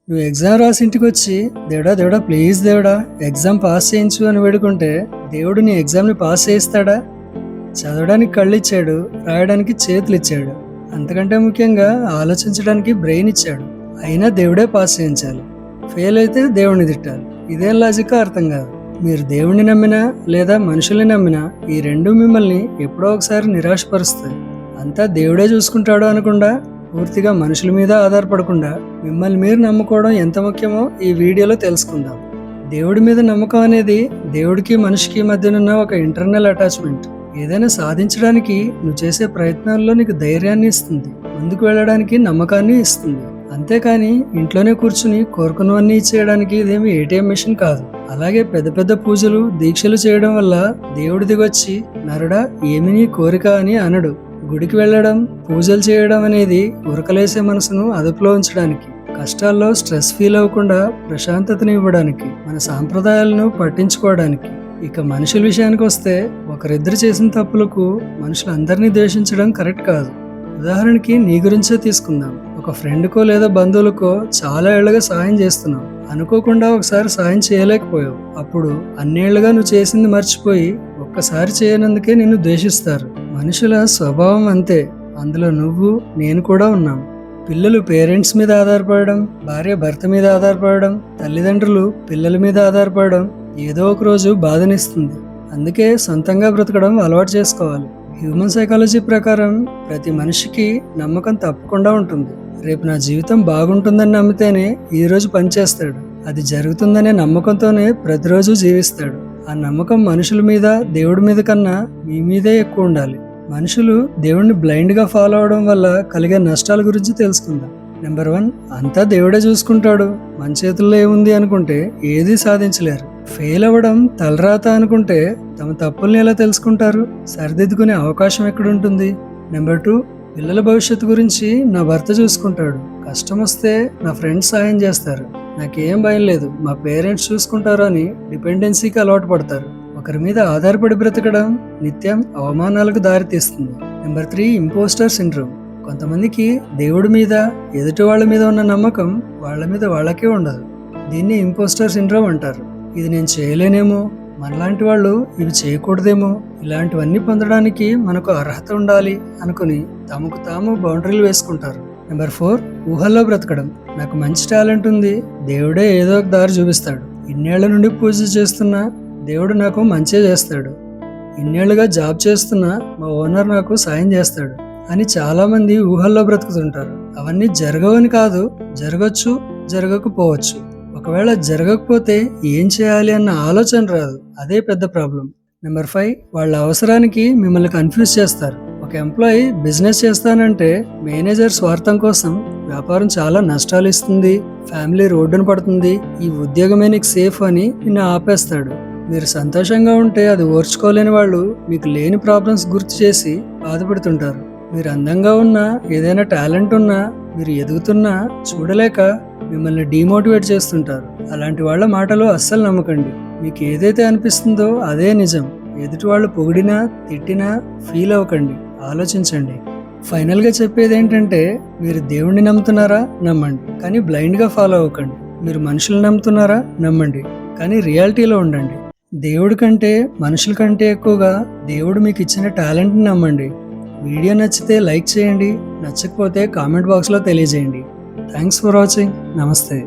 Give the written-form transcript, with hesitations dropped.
నువ్వు ఎగ్జామ్ రాసి ఇంటికి వచ్చి దేవుడా దేవుడా ప్లీజ్ దేవుడా ఎగ్జామ్ పాస్ చేయించు అని వేడుకుంటే దేవుడు నీ ఎగ్జామ్ని పాస్ చేయిస్తాడా? చదవడానికి కళ్ళు ఇచ్చాడు, రాయడానికి చేతులు ఇచ్చాడు, అంతకంటే ముఖ్యంగా ఆలోచించడానికి బ్రెయిన్ ఇచ్చాడు. అయినా దేవుడే పాస్ చేయించాలి. ఫెయిల్ అయితే దేవుడిని తిట్టాలి. ఇదేం లాజిక్ అర్థం కాదు. మీరు దేవుడిని నమ్మినా లేదా మనుషుల్ని నమ్మినా ఈ రెండు మిమ్మల్ని ఎప్పుడో ఒకసారి నిరాశపరుస్తాయి. అంతా దేవుడే చూసుకుంటాడు అనకుండా, పూర్తిగా మనుషుల మీద ఆధారపడకుండా మిమ్మల్ని మీరు నమ్ముకోవడం ఎంత ముఖ్యమో ఈ వీడియోలో తెలుసుకుందాం. దేవుడి మీద నమ్మకం అనేది దేవుడికి మనిషికి మధ్యనున్న ఒక ఇంటర్నల్ అటాచ్మెంట్. ఏదైనా సాధించడానికి నువ్వు చేసే ప్రయత్నాల్లో నీకు ధైర్యాన్ని ఇస్తుంది, ముందుకు వెళ్ళడానికి నమ్మకాన్ని ఇస్తుంది. అంతేకాని ఇంట్లోనే కూర్చుని కోరుకున్నవన్నీ చేయడానికి ఇదేమి ఏటీఎం మిషన్ కాదు. అలాగే పెద్ద పెద్ద పూజలు దీక్షలు చేయడం వల్ల దేవుడి దిగొచ్చి నరుడా ఏమి నీ కోరిక అని అనడు. గుడికి వెళ్ళడం, పూజలు చేయడం అనేది ఉరకలేసే మనసును అదుపులో ఉంచడానికి, కష్టాల్లో స్ట్రెస్ ఫీల్ అవ్వకుండా ప్రశాంతతని ఇవ్వడానికి, మన సాంప్రదాయాలను పట్టించుకోవడానికి. ఇక మనుషుల విషయానికి వస్తే, ఒకరిద్దరు చేసిన తప్పులకు మనుషులందరినీ ద్వేషించడం కరెక్ట్ కాదు. ఉదాహరణకి నీ గురించే తీసుకుందాం. ఒక ఫ్రెండ్కో లేదా బంధువులకో చాలా ఏళ్లుగా సాయం చేస్తున్నావు. అనుకోకుండా ఒకసారి సాయం చేయలేకపోయావు. అప్పుడు అన్నేళ్లుగా నువ్వు చేసింది మర్చిపోయి ఒక్కసారి చేయనందుకే నిన్ను ద్వేషిస్తారు. మనుషుల స్వభావం అంతే. అందులో నువ్వు, నేను కూడా ఉన్నాం. పిల్లలు పేరెంట్స్ మీద ఆధారపడడం, భార్య భర్త మీద ఆధారపడడం, తల్లిదండ్రులు పిల్లల మీద ఆధారపడడం ఏదో ఒక రోజు బాధనిస్తుంది. అందుకే సొంతంగా బ్రతకడం అలవాటు చేసుకోవాలి. హ్యూమన్ సైకాలజీ ప్రకారం ప్రతి మనిషికి నమ్మకం తప్పకుండా ఉంటుంది. రేపు నా జీవితం బాగుంటుందని నమ్మితేనే ఈ రోజు పనిచేస్తాడు. అది జరుగుతుందనే నమ్మకంతోనే ప్రతిరోజు జీవిస్తాడు. ఆ నమ్మకం మనుషుల మీద, దేవుడి మీద కన్నా మీ మీదే ఎక్కువ ఉండాలి. మనుషులు దేవుడిని బ్లైండ్ గా ఫాలో అవడం వల్ల కలిగే నష్టాల గురించి తెలుసుకుందాం. నెంబర్ 1, అంతా దేవుడే చూసుకుంటాడు, మన చేతుల్లో ఏముంది అనుకుంటే ఏదీ సాధించలేరు. ఫెయిల్ అవ్వడం తలరాత అనుకుంటే తమ తప్పుల్ని ఎలా తెలుసుకుంటారు? సరిదిద్దుకునే అవకాశం ఎక్కడుంటుంది? నెంబర్ 2, పిల్లల భవిష్యత్తు గురించి నా భర్త చూసుకుంటాడు, కష్టం వస్తే నా ఫ్రెండ్స్ సాయం చేస్తారు, నాకేం భయం లేదు, మా పేరెంట్స్ చూసుకుంటారు అని డిపెండెన్సీకి అలవాటు పడతారు. ఒకరి మీద ఆధారపడి బ్రతకడం నిత్యం అవమానాలకు దారితీస్తుంది. Number 3, impostor syndrome. కొంతమందికి దేవుడి మీద, ఎదుటి వాళ్ళ మీద ఉన్న నమ్మకం వాళ్ళ మీద వాళ్ళకే ఉండదు. దీన్ని ఇంపోస్టర్ సిండ్రోమ్ అంటారు. ఇది నేను చేయలేనేమో, మనలాంటి వాళ్ళు ఇవి చేయకూడదేమో, ఇలాంటివన్నీ పొందడానికి మనకు అర్హత ఉండాలి అనుకుని తమకు తాము బౌండరీలు వేసుకుంటారు. నెంబర్ 4, ఊహల్లో బ్రతకడం. నాకు మంచి టాలెంట్ ఉంది, దేవుడే ఏదో ఒక దారి చూపిస్తాడు. ఇన్నేళ్ల నుండి పూజ చేస్తున్నా దేవుడు నాకు మంచి చేస్తాడు. ఇన్నేళ్లుగా జాబ్ చేస్తున్నా మా ఓనర్ నాకు సాయం చేస్తాడు అని చాలా మంది ఊహల్లో బ్రతుకుతుంటారు. అవన్నీ జరగవని కాదు, జరగచ్చు, జరగకపోవచ్చు. ఒకవేళ జరగకపోతే ఏం చేయాలి అన్న ఆలోచన రాదు. అదే పెద్ద ప్రాబ్లం. నెంబర్ 5, వాళ్ళ అవసరానికి మిమ్మల్ని కన్ఫ్యూజ్ చేస్తారు. ఒక ఎంప్లాయీ బిజినెస్ చేస్తానంటే మేనేజర్ స్వార్థం కోసం వ్యాపారం చాలా నష్టాలు ఇస్తుంది, ఫ్యామిలీ రోడ్డున పడుతుంది, ఈ ఉద్యోగమే నీకు సేఫ్ అని నిన్ను ఆపేస్తాడు. మీరు సంతోషంగా ఉంటే అది ఓర్చుకోలేని వాళ్ళు మీకు లేని ప్రాబ్లమ్స్ గుర్తు చేసి బాధపడుతుంటారు. మీరు అందంగా ఉన్నా, ఏదైనా టాలెంట్ ఉన్నా, మీరు ఎదుగుతున్నా చూడలేక మిమ్మల్ని డిమోటివేట్ చేస్తుంటారు. అలాంటి వాళ్ళ మాటలు అస్సలు నమ్మకండి. మీకు ఏదైతే అనిపిస్తుందో అదే నిజం. ఎదుటి వాళ్ళు పొగిడినా, తిట్టినా ఫీల్ అవ్వకండి, ఆలోచించండి. ఫైనల్గా చెప్పేది ఏంటంటే, మీరు దేవుణ్ణి నమ్ముతున్నారా? నమ్మండి, కానీ బ్లైండ్గా ఫాలో అవ్వకండి. మీరు మనుషులు నమ్ముతున్నారా? నమ్మండి, కానీ రియాలిటీలో ఉండండి. దేవుడి కంటే, మనుషుల కంటే ఎక్కువగా దేవుడు మీకు ఇచ్చిన టాలెంట్ని నమ్మండి. వీడియో నచ్చితే లైక్ చేయండి, నచ్చకపోతే కామెంట్ బాక్స్లో తెలియజేయండి. Thanks for watching. నమస్తే.